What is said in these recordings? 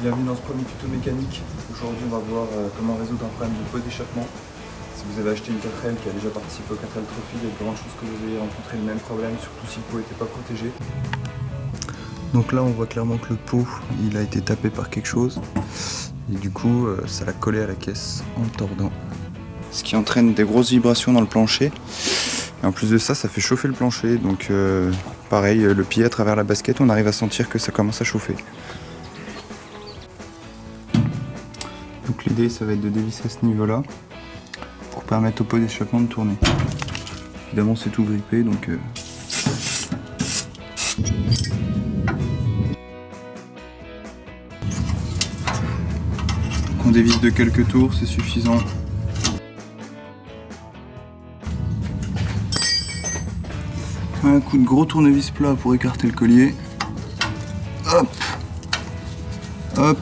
Bienvenue dans ce premier tuto mécanique. Aujourd'hui on va voir comment résoudre un problème de pot d'échappement. Si vous avez acheté une 4L qui a déjà participé au 4L Trophy, il y a de grandes chances que vous ayez rencontré le même problème, surtout si le pot n'était pas protégé. Donc là on voit clairement que le pot il a été tapé par quelque chose et du coup ça l'a collé à la caisse en tordant. Ce qui entraîne des grosses vibrations dans le plancher. Et en plus de ça, ça fait chauffer le plancher. Donc pareil, le pied à travers la basket, on arrive à sentir que ça commence à chauffer. Donc l'idée ça va être de dévisser à ce niveau-là pour permettre au pot d'échappement de tourner. Évidemment c'est tout grippé donc on dévisse de quelques tours, c'est suffisant. Un coup de gros tournevis plat pour écarter le collier. Hop, hop.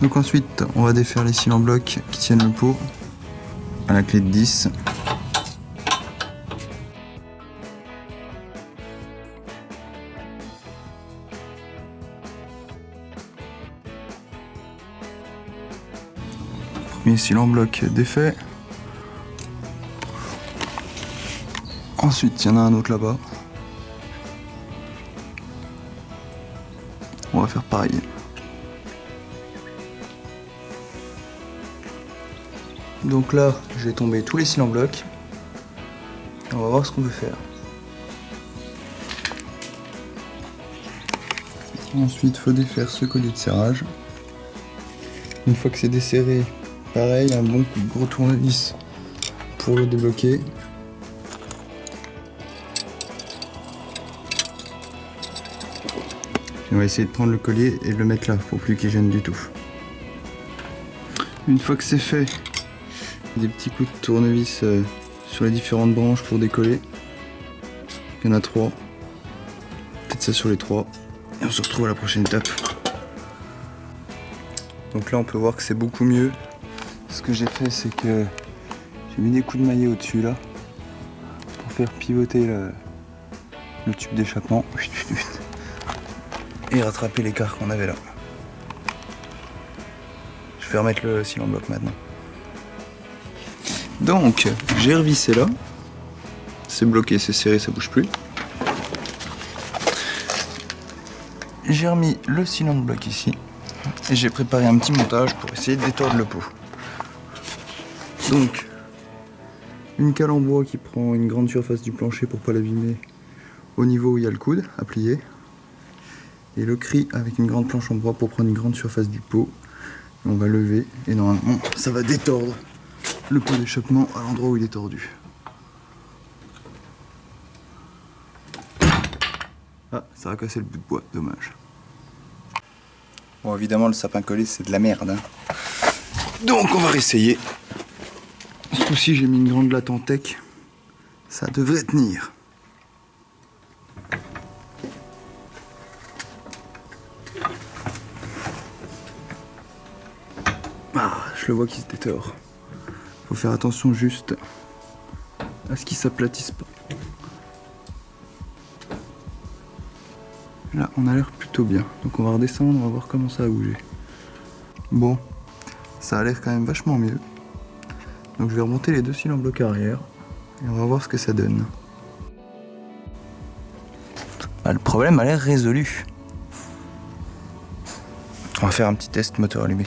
Donc ensuite, on va défaire les cils en bloc qui tiennent le pot à la clé de 10. Premier cil en bloc défait. Ensuite, il y en a un autre là-bas. On va faire pareil. Donc là, j'ai tombé tous les cils en bloc. On va voir ce qu'on peut faire. Ensuite, il faut défaire ce collier de serrage. Une fois que c'est desserré, pareil, un bon coup de gros tournevis pour le débloquer. On va essayer de prendre le collier et de le mettre là pour plus qu'il gêne du tout. Une fois que c'est fait, des petits coups de tournevis sur les différentes branches pour décoller. Il y en a 3. Peut-être ça sur les 3. Et on se retrouve à la prochaine étape. Donc là on peut voir que c'est beaucoup mieux. Ce que j'ai fait c'est que j'ai mis des coups de maillet au-dessus là pour faire pivoter le tube d'échappement. Et rattraper l'écart qu'on avait là. Je vais remettre le cil en bloc maintenant. Donc, j'ai revissé là. C'est bloqué, c'est serré, ça bouge plus. J'ai remis le cil en bloc ici. Et j'ai préparé un petit montage pour essayer de détordre le pot. Donc, une cale en bois qui prend une grande surface du plancher pour pas l'abîmer au niveau où il y a le coude à plier. Et le cri avec une grande planche en bois pour prendre une grande surface du pot. Et on va lever et normalement ça va détordre le pot d'échappement à l'endroit où il est tordu. Ah, ça va casser le bout de bois, dommage. Bon évidemment le sapin collé c'est de la merde. Hein. Donc on va réessayer. Ce coup-ci j'ai mis une grande latte en tech. Ça devrait tenir. Ah, je le vois qu'il se détord. Faut faire attention juste à ce qu'il s'aplatisse pas. Là, on a l'air plutôt bien. Donc on va redescendre, on va voir comment ça a bougé. Bon, ça a l'air quand même vachement mieux. Donc je vais remonter les deux cils en bloc arrière et on va voir ce que ça donne. Ah, le problème a l'air résolu. On va faire un petit test moteur allumé.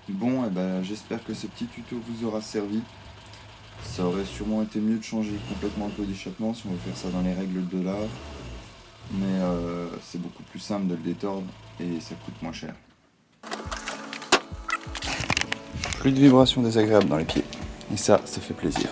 Bon, j'espère que ce petit tuto vous aura servi. Ça aurait sûrement été mieux de changer complètement le pot d'échappement si on veut faire ça dans les règles de l'art. Mais c'est beaucoup plus simple de le détordre et ça coûte moins cher. Plus de vibrations désagréables dans les pieds. Et ça fait plaisir.